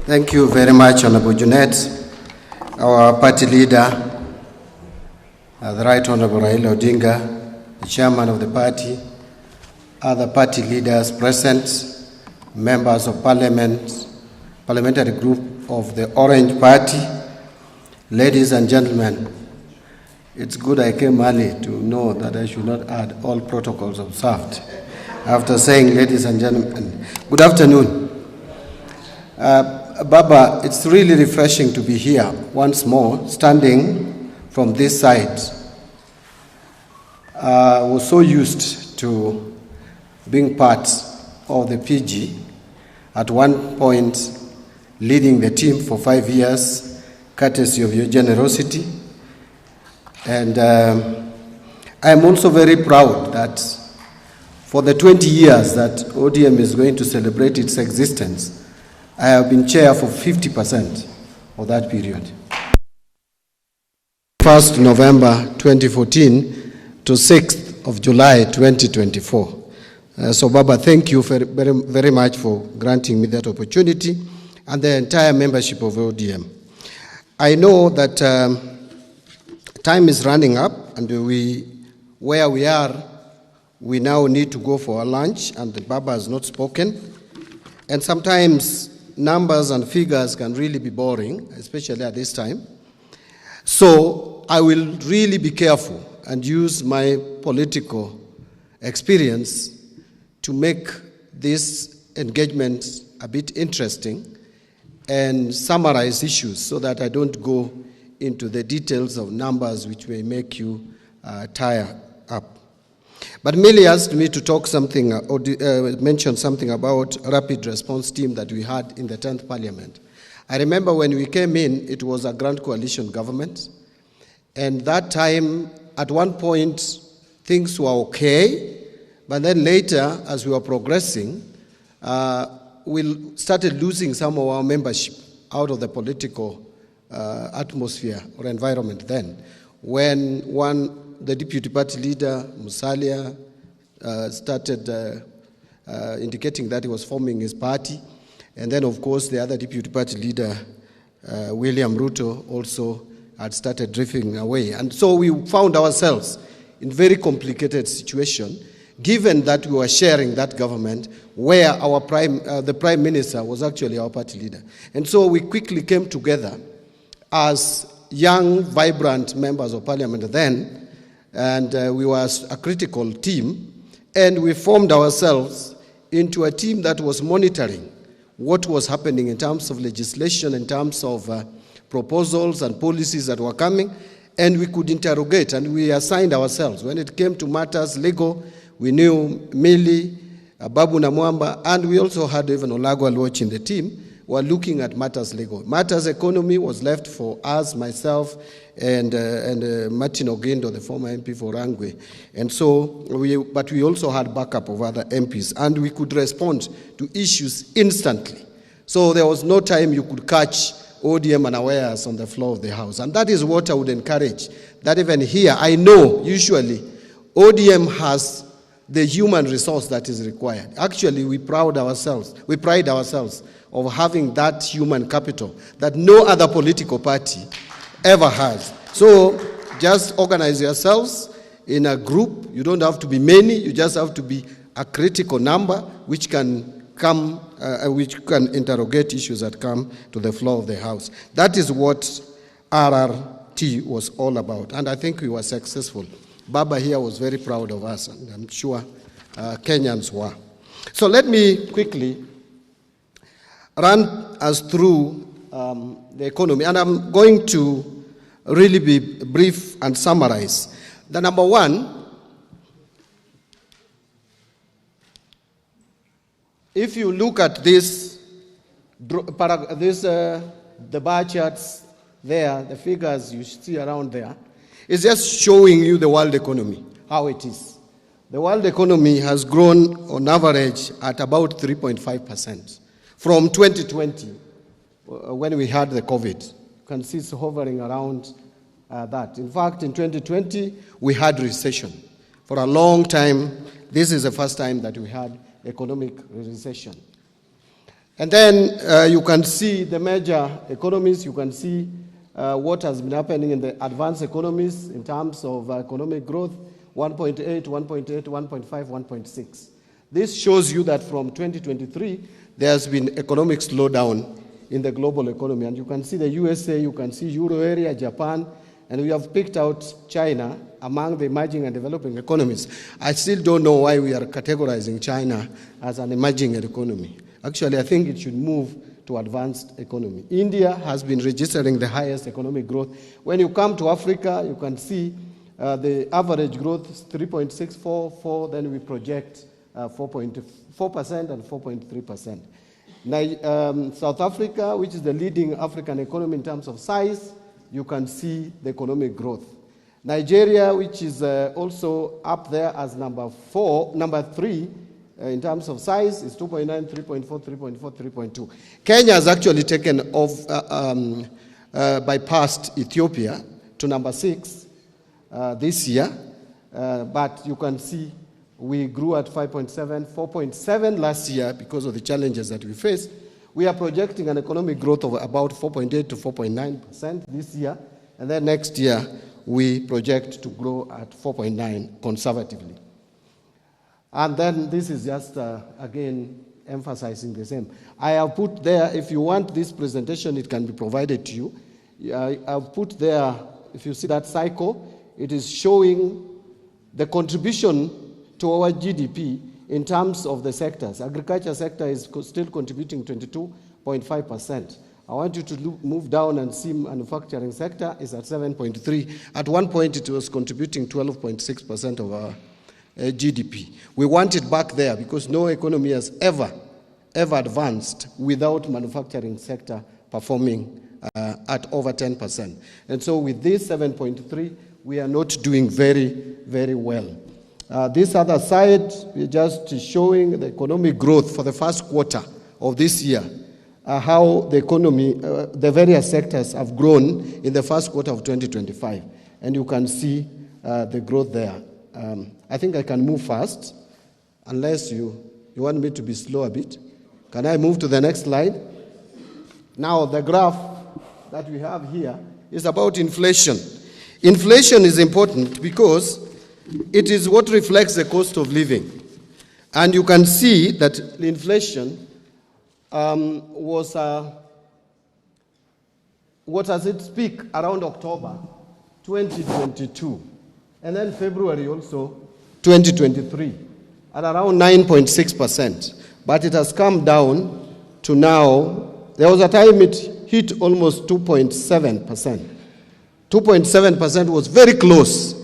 Thank you very much, Honorable Junet, our party leader, the Right Honorable Raila Odinga, the chairman of the party, other party leaders present, members of parliament, parliamentary group of the Orange Party, ladies and gentlemen. It's good I came early to know that I should not add all protocols observed. After saying ladies and gentlemen, good afternoon. Baba, it's really refreshing to be here once more, standing from this side. I was so used to being part of the PG, at one point leading the team for 5 years, courtesy of your generosity. And I am also very proud that for the 20 years that ODM is going to celebrate its existence, I have been chair for 50% of that period. 1st November 2014 to 6th of July 2024. So Baba, thank you very much for granting me that opportunity and the entire membership of ODM. I know that time is running up and where we are, we now need to go for a lunch and the Baba has not spoken. And sometimes numbers and figures can really be boring, especially at this time. So I will really be careful and use my political experience to make this engagement a bit interesting and summarize issues so that I don't go into the details of numbers which may make you tire up. But Millie asked me to talk something or mention something about a rapid response team that we had in the 10th Parliament. I remember when we came in, it was a grand coalition government. And that time, at one point, things were okay. But then later, as we were progressing, we started losing some of our membership out of the political atmosphere or environment then. When the deputy party leader, Musalia, started indicating that he was forming his party. And then, of course, the other deputy party leader, William Ruto, also had started drifting away. And so we found ourselves in very complicated situation, given that we were sharing that government where the prime minister was actually our party leader. And so we quickly came together as young, vibrant members of parliament then, and we were a critical team, and we formed ourselves into a team that was monitoring what was happening in terms of legislation, in terms of proposals and policies that were coming, and we could interrogate, and we assigned ourselves. When it came to matters legal, we knew Millie, Babu Namwamba, and we also had even Olagwa Luoch in the team, were looking at matters legal. Matters economy was left for us, myself, and Martin Ogendo, the former MP for Rangwe. And so, but we also had backup of other MPs, and we could respond to issues instantly. So there was no time you could catch ODM unawares on the floor of the House. And that is what I would encourage, that even here, I know usually ODM has the human resource that is required. Actually, we pride ourselves of having that human capital that no other political party ever has. So just organize yourselves in a group. You don't have to be many. You just have to be a critical number which can interrogate issues that come to the floor of the House. That is what RRT was all about, and I think we were successful. Baba here was very proud of us, and I'm sure Kenyans were. So let me quickly run us through the economy, and I'm going to really be brief and summarize. The number one, if you look at this, the bar charts there, the figures you see around there, it's just showing you the world economy, how it is. The world economy has grown on average at about 3.5% from 2020, when we had the COVID. You can see it's hovering around that. In fact, in 2020, we had recession. For a long time, this is the first time that we had economic recession. And then you can see the major economies. You can see what has been happening in the advanced economies in terms of economic growth, 1.8, 1.8, 1.5, 1.6. This shows you that from 2023, there has been economic slowdown in the global economy. And you can see the USA, you can see Euro area, Japan, and we have picked out China among the emerging and developing economies. I still don't know why we are categorizing China as an emerging economy. Actually, I think it should move to advanced economy. India has been registering the highest economic growth. When you come to Africa, you can see the average growth is 3.644, then we project 4.4% and 4.3%. South Africa, which is the leading African economy in terms of size, you can see the economic growth. Nigeria, which is also up there as number 3 in terms of size, is 2.9, 3.4, 3.4, 3.2. Kenya has actually taken off, bypassed Ethiopia to number 6 this year, but you can see we grew at 5.7, 4.7 last year because of the challenges that we faced. We are projecting an economic growth of about 4.8 to 4.9% this year, and then next year we project to grow at 4.9 conservatively. And then this is just, again, emphasizing the same. I have put there, if you want this presentation, it can be provided to you. I've put there, if you see that cycle, it is showing the contribution to our GDP in terms of the sectors. Agriculture sector is still contributing 22.5%. I want you to move down and see manufacturing sector is at 7.3. At one point, it was contributing 12.6% of our GDP. We want it back there because no economy has ever advanced without manufacturing sector performing at over 10%. And so with this 7.3, we are not doing very, very well. This other side, we're just showing the economic growth for the first quarter of this year, how the economy, the various sectors have grown in the first quarter of 2025. And you can see the growth there. I think I can move fast, unless you want me to be slow a bit. Can I move to the next slide? Now, the graph that we have here is about inflation. Inflation is important because it is what reflects the cost of living. And you can see that inflation was at its peak around October 2022. And then February also 2023 at around 9.6%. But it has come down to now, there was a time it hit almost 2.7%. 2.7% was very close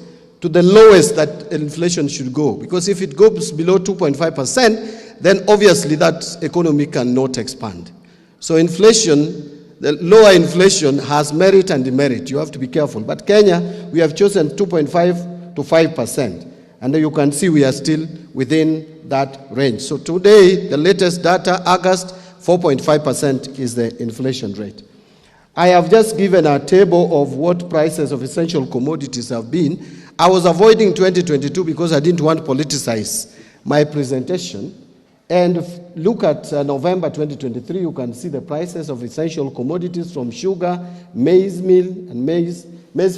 to the lowest that inflation should go. Because if it goes below 2.5%, then obviously that economy cannot expand. So inflation, the lower inflation has merit and demerit. You have to be careful. But Kenya, we have chosen 2.5 to 5%. And you can see we are still within that range. So today, the latest data, August, 4.5% is the inflation rate. I have just given a table of what prices of essential commodities have been. I was avoiding 2022 because I didn't want to politicize my presentation. And look at November 2023, you can see the prices of essential commodities from sugar, maize meal, and maize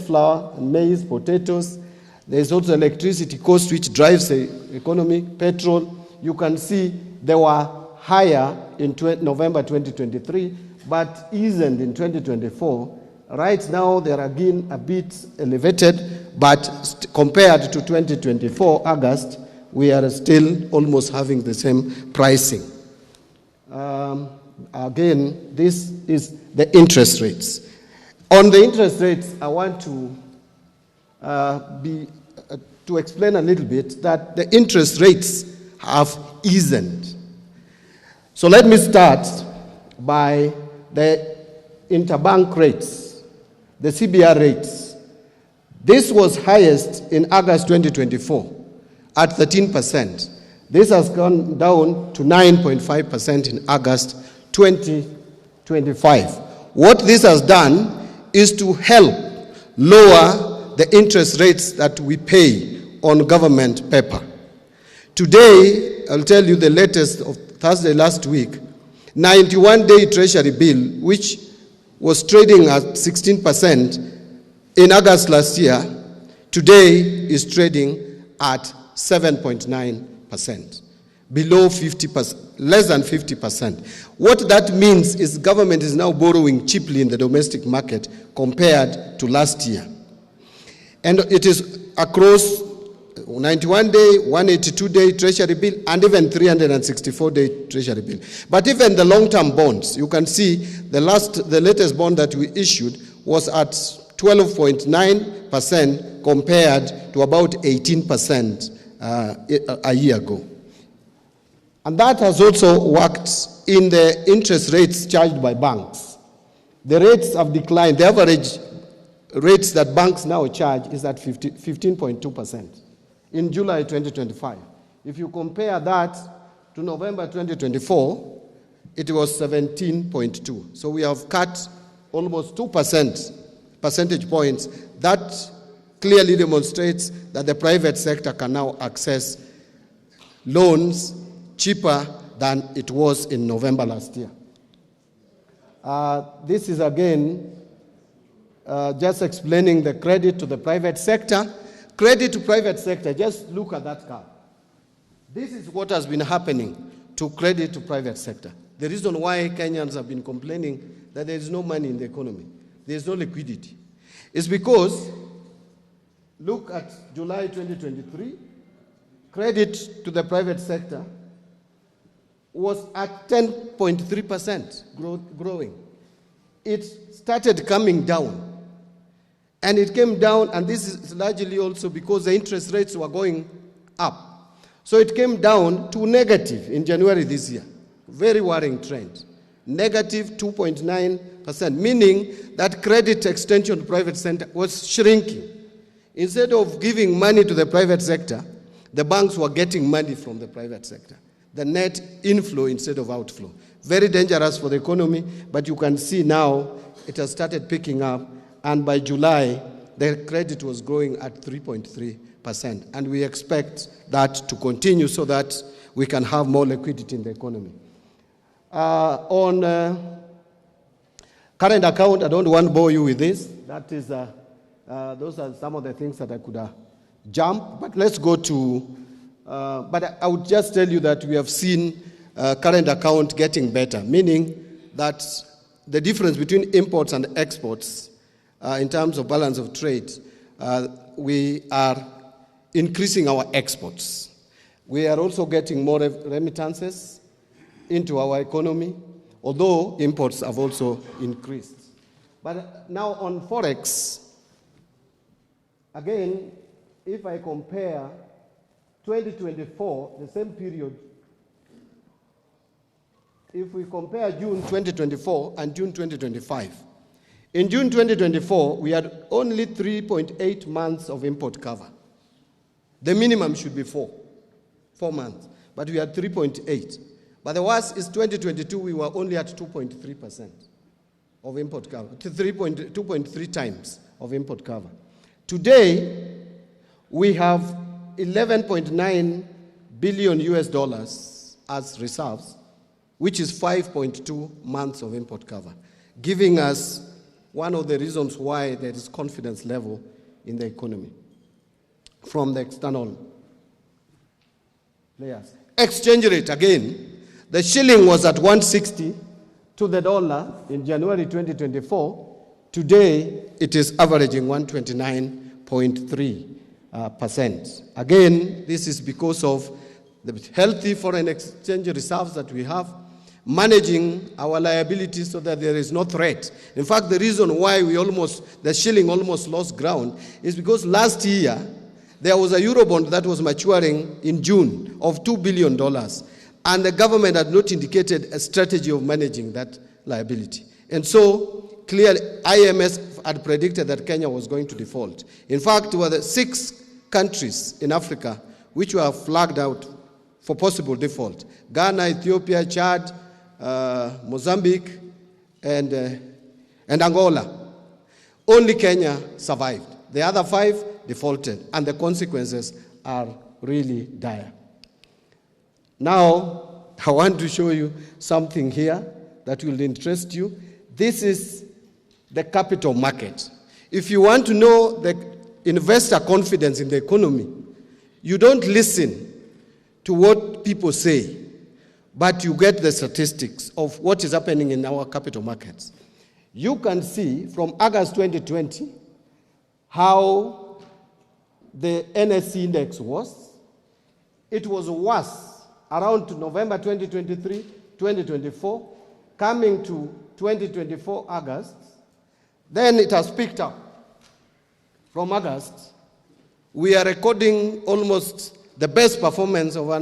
flour, and maize, potatoes. There's also electricity cost, which drives the economy, petrol. You can see they were higher in November 2023, but eased in 2024. Right now, they're again a bit elevated, but compared to 2024, August, we are still almost having the same pricing. Again, this is the interest rates. On the interest rates, I want to explain a little bit that the interest rates have eased. So let me start by the interbank rates, the CBR rates. This was highest in August 2024 at 13%. This has gone down to 9.5% in August 2025. What this has done is to help lower the interest rates that we pay on government paper. Today, I'll tell you the latest of Thursday last week, 91-day Treasury bill, which was trading at 16% in August last year, today is trading at 7.9%, below 50%, less than 50%. What that means is government is now borrowing cheaply in the domestic market compared to last year. And it is across 91-day, 182-day Treasury bill, and even 364-day Treasury bill. But even the long-term bonds, you can see the latest bond that we issued was at 12.9% compared to about 18% a year ago. And that has also worked in the interest rates charged by banks. The rates have declined. The average rates that banks now charge is at 15.2% in July 2025. If you compare that to November 2024, it was 17.2. So we have cut almost 2% percentage points. That clearly demonstrates that the private sector can now access loans cheaper than it was in November last year. This is again just explaining the credit to the private sector. Credit to private sector, just look at that curve. This is what has been happening to credit to private sector. The reason why Kenyans have been complaining that there is no money in the economy, there is no liquidity, is because, look at July 2023, credit to the private sector was at 10.3% growing. It started coming down. And it came down, and this is largely also because the interest rates were going up. So it came down to negative in January this year. Very worrying trend. Negative 2.9%, meaning that credit extension to private sector was shrinking. Instead of giving money to the private sector, the banks were getting money from the private sector. The net inflow instead of outflow. Very dangerous for the economy, but you can see now it has started picking up. And by July, the credit was growing at 3.3%. And we expect that to continue so that we can have more liquidity in the economy. On current account, I don't want to bore you with this. That is, those are some of the things that I could jump. But let's go to, but I would just tell you that we have seen current account getting better, meaning that the difference between imports and exports in terms of balance of trade, we are increasing our exports. We are also getting more remittances into our economy, although imports have also increased. But now on Forex, again, if I compare 2024, the same period, if we compare June 2024 and June 2025, in June 2024, we had only 3.8 months of import cover. The minimum should be 4 months, but we had 3.8. But the worst is 2022, we were only at 2.3% of import cover, 2.3 times of import cover. Today, we have 11.9 billion US dollars as reserves, which is 5.2 months of import cover, giving us one of the reasons why there is confidence level in the economy from the external players. Exchange rate, again, the shilling was at 160 to the dollar in January 2024. Today, it is averaging 129.3%. Again, this is because of the healthy foreign exchange reserves that we have, managing our liabilities so that there is no threat. In fact, the reason why the shilling almost lost ground is because last year, there was a Eurobond that was maturing in June of $2 billion, and the government had not indicated a strategy of managing that liability. And so, clearly, IMF had predicted that Kenya was going to default. In fact, there were the 6 countries in Africa which were flagged out for possible default: Ghana, Ethiopia, Chad, Mozambique, and Angola. Only Kenya survived. The other 5 defaulted, and the consequences are really dire. Now, I want to show you something here that will interest you. This is the capital market. If you want to know the investor confidence in the economy, you don't listen to what people say, but you get the statistics of what is happening in our capital markets. You can see from August 2020 how the NSE index was. It was worse around November 2023, 2024, coming to 2024 August. Then it has picked up. From August, we are recording almost the best performance of our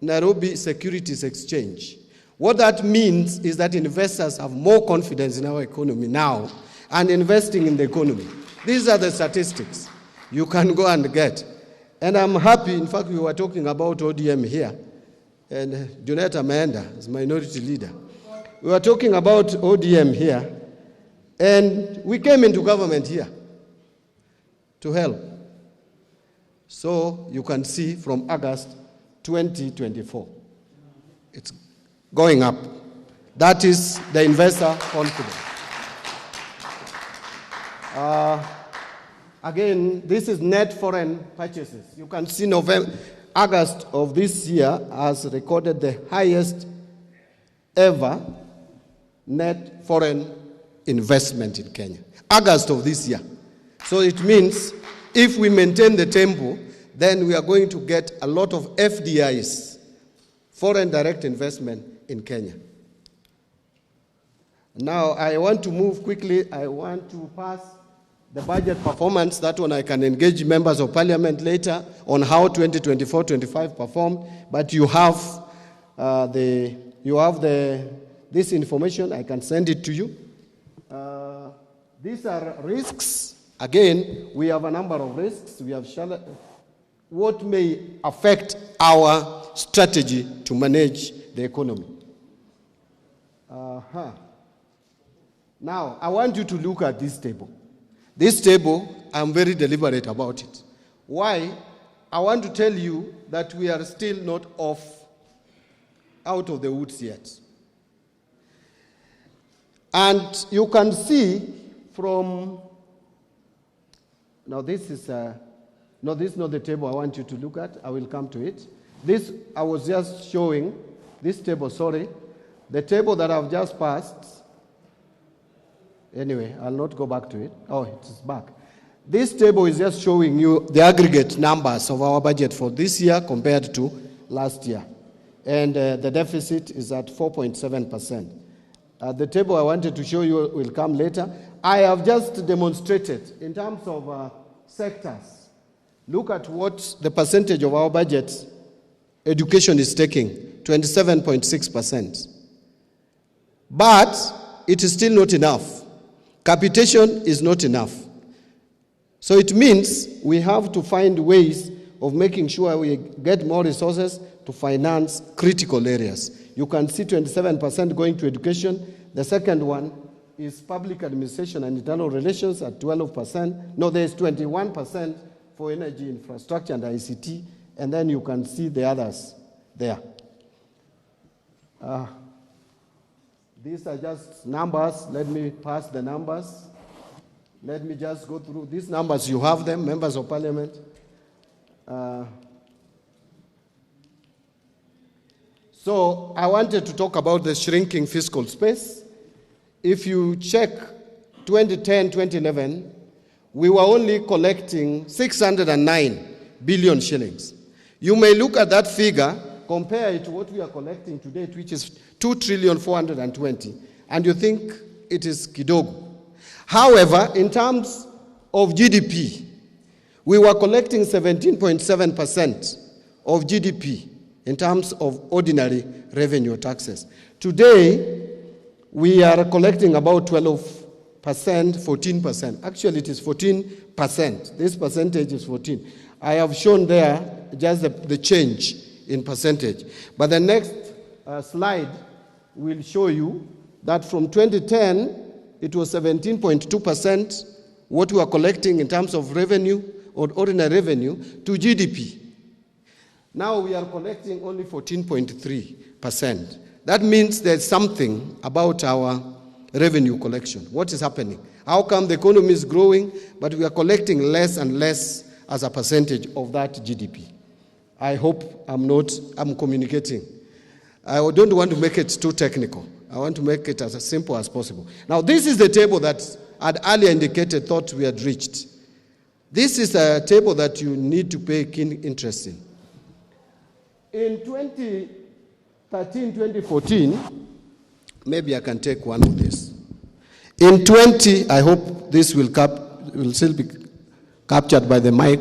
Nairobi Securities Exchange. What that means is that investors have more confidence in our economy now and investing in the economy. These are the statistics you can go and get. And I'm happy, in fact, we were talking about ODM here, and Junet Amanda is minority leader. We were talking about ODM here, and we came into government here to help. So you can see from August 2024, it's going up. That is the investor confidence. Again, this is net foreign purchases. You can see August of this year has recorded the highest ever net foreign investment in Kenya. August of this year. So it means if we maintain the tempo, then we are going to get a lot of FDIs, foreign direct investment in Kenya. Now, I want to move quickly. I want to pass the budget performance. That one I can engage members of parliament later on how 2024-25 performed. But you have this information. I can send it to you. These are risks. Again, we have a number of risks. We have what may affect our strategy to manage the economy. Now, I want you to look at this table. This table, I'm very deliberate about it. Why? I want to tell you that we are still not out of the woods yet. And you can see from, now this is, no, this is not the table I want you to look at. I will come to it. This, I was just showing, this table, sorry, the table that I've just passed. Anyway, I'll not go back to it. Oh, it is back. This table is just showing you the aggregate numbers of our budget for this year compared to last year. And the deficit is at 4.7%. The table I wanted to show you will come later. I have just demonstrated in terms of sectors. Look at what the percentage of our budget education is taking, 27.6%. But it is still not enough. Capitation is not enough. So it means we have to find ways of making sure we get more resources to finance critical areas. You can see 27% going to education. The second one is public administration and internal relations at 12%. No, there's 21% for energy infrastructure and ICT, and then you can see the others there. These are just numbers. Let me pass the numbers. Let me just go through these numbers. You have them, members of parliament. So I wanted to talk about the shrinking fiscal space. If you check 2010-2011, we were only collecting 609 billion shillings. You may look at that figure, compare it to what we are collecting today, which is 2,420,000,000, and you think it is kidogo. However, in terms of GDP, we were collecting 17.7% of GDP in terms of ordinary revenue taxes. Today, we are collecting about 12%, 14%. Actually, it is 14%. This percentage is 14. I have shown there just the change in percentage. But the next slide will show you that from 2010, it was 17.2% what we are collecting in terms of revenue or ordinary revenue to GDP. Now we are collecting only 14.3%. That means there's something about our revenue collection. What is happening? How come the economy is growing, but we are collecting less and less as a percentage of that GDP? I hope I'm communicating. I don't want to make it too technical. I want to make it as simple as possible. Now, this is the table that I'd earlier indicated thought we had reached. This is a table that you need to pay keen interest in. In 2013, 2014, maybe I can take one of this. In I hope this will still be captured by the mic.